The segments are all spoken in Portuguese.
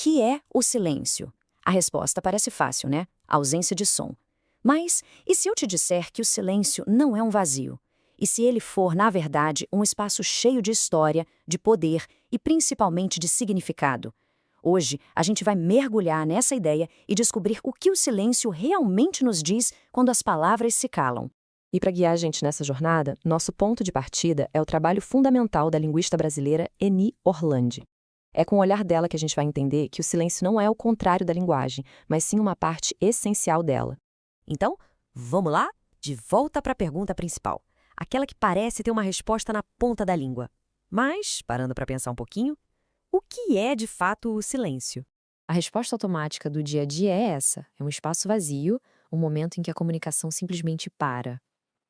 que é o silêncio? A resposta parece fácil, né? A ausência de som. Mas e se eu te disser que o silêncio não é um vazio? E se ele for, na verdade, um espaço cheio de história, de poder e principalmente de significado? Hoje, a gente vai mergulhar nessa ideia e descobrir o que o silêncio realmente nos diz quando as palavras se calam. E para guiar a gente nessa jornada, nosso ponto de partida é o trabalho fundamental da linguista brasileira Eni Orlandi. É com o olhar dela que a gente vai entender que o silêncio não é o contrário da linguagem, mas sim uma parte essencial dela. Então, vamos lá? De volta para a pergunta principal. Aquela que parece ter uma resposta na ponta da língua. Mas, parando para pensar um pouquinho, o que é de fato o silêncio? A resposta automática do dia a dia é essa: é um espaço vazio, um momento em que a comunicação simplesmente para.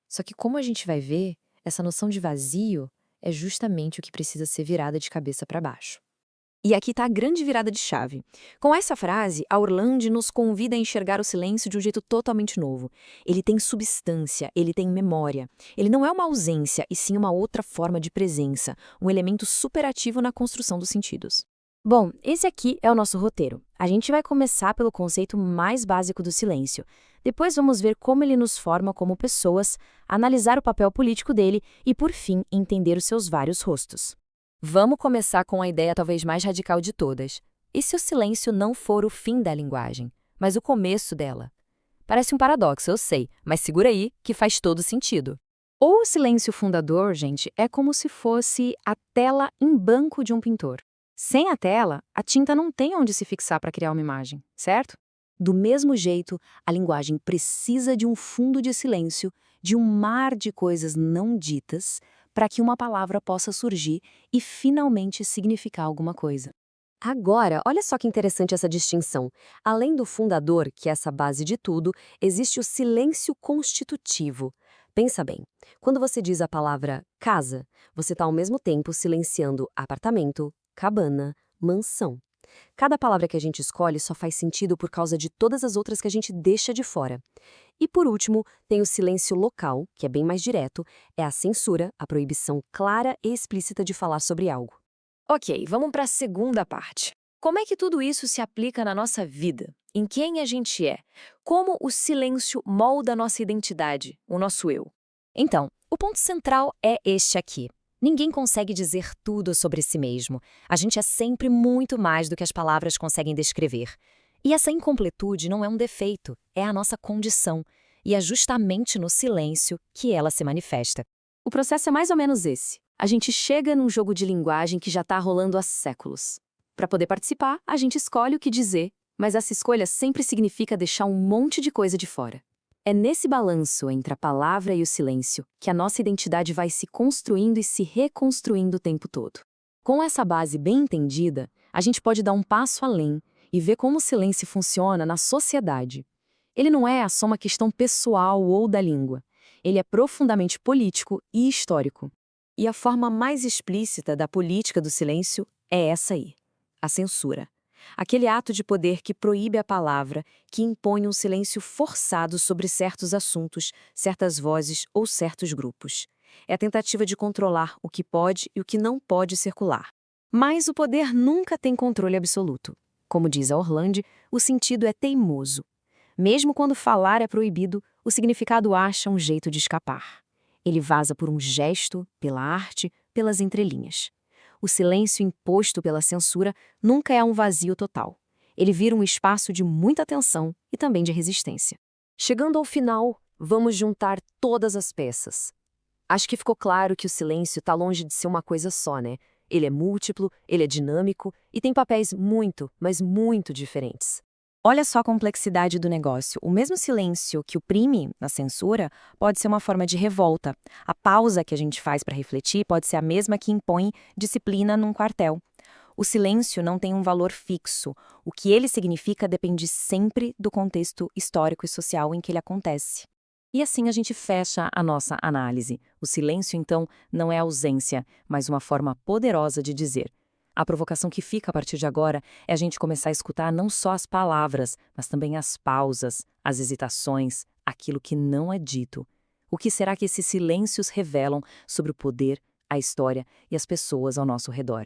Só que, como a gente vai ver, essa noção de vazio é justamente o que precisa ser virada de cabeça para baixo. E aqui está a grande virada de chave. Com essa frase, a Orlandi nos convida a enxergar o silêncio de um jeito totalmente novo. Ele tem substância, ele tem memória. Ele não é uma ausência, e sim uma outra forma de presença, um elemento superativo na construção dos sentidos. Bom, esse aqui é o nosso roteiro. A gente vai começar pelo conceito mais básico do silêncio. Depois vamos ver como ele nos forma como pessoas, analisar o papel político dele e, por fim, entender os seus vários rostos. Vamos começar com a ideia talvez mais radical de todas. E se o silêncio não for o fim da linguagem, mas o começo dela? Parece um paradoxo, eu sei, mas segura aí que faz todo sentido. Ou o silêncio fundador, gente, é como se fosse a tela em branco de um pintor. Sem a tela, a tinta não tem onde se fixar para criar uma imagem, certo? Do mesmo jeito, a linguagem precisa de um fundo de silêncio, de um mar de coisas não ditas, para que uma palavra possa surgir e finalmente significar alguma coisa. Agora, olha só que interessante essa distinção. Além do fundador, que é essa base de tudo, existe o silêncio constitutivo. Pensa bem, quando você diz a palavra casa, você está ao mesmo tempo silenciando apartamento, cabana, mansão. Cada palavra que a gente escolhe só faz sentido por causa de todas as outras que a gente deixa de fora. E por último, tem o silêncio local, que é bem mais direto, é a censura, a proibição clara e explícita de falar sobre algo. Ok, vamos para a segunda parte. Como é que tudo isso se aplica na nossa vida? Em quem a gente é? Como o silêncio molda a nossa identidade, o nosso eu? Então, o ponto central é este aqui. Ninguém consegue dizer tudo sobre si mesmo. A gente é sempre muito mais do que as palavras conseguem descrever. E essa incompletude não é um defeito, é a nossa condição. E é justamente no silêncio que ela se manifesta. O processo é mais ou menos esse. A gente chega num jogo de linguagem que já está rolando há séculos. Para poder participar, a gente escolhe o que dizer, mas essa escolha sempre significa deixar um monte de coisa de fora. É nesse balanço entre a palavra e o silêncio que a nossa identidade vai se construindo e se reconstruindo o tempo todo. Com essa base bem entendida, a gente pode dar um passo além e ver como o silêncio funciona na sociedade. Ele não é só uma questão pessoal ou da língua. Ele é profundamente político e histórico. E a forma mais explícita da política do silêncio é essa aí, a censura. Aquele ato de poder que proíbe a palavra, que impõe um silêncio forçado sobre certos assuntos, certas vozes ou certos grupos. É a tentativa de controlar o que pode e o que não pode circular. Mas o poder nunca tem controle absoluto. Como diz a Orlandi, o sentido é teimoso. Mesmo quando falar é proibido, o significado acha um jeito de escapar. Ele vaza por um gesto, pela arte, pelas entrelinhas. O silêncio imposto pela censura nunca é um vazio total. Ele vira um espaço de muita tensão e também de resistência. Chegando ao final, vamos juntar todas as peças. Acho que ficou claro que o silêncio está longe de ser uma coisa só, né? Ele é múltiplo, ele é dinâmico e tem papéis muito, mas muito diferentes. Olha só a complexidade do negócio. O mesmo silêncio que oprime na censura pode ser uma forma de revolta. A pausa que a gente faz para refletir pode ser a mesma que impõe disciplina num quartel. O silêncio não tem um valor fixo. O que ele significa depende sempre do contexto histórico e social em que ele acontece. E assim a gente fecha a nossa análise. O silêncio, então, não é ausência, mas uma forma poderosa de dizer. A provocação que fica a partir de agora é a gente começar a escutar não só as palavras, mas também as pausas, as hesitações, aquilo que não é dito. O que será que esses silêncios revelam sobre o poder, a história e as pessoas ao nosso redor?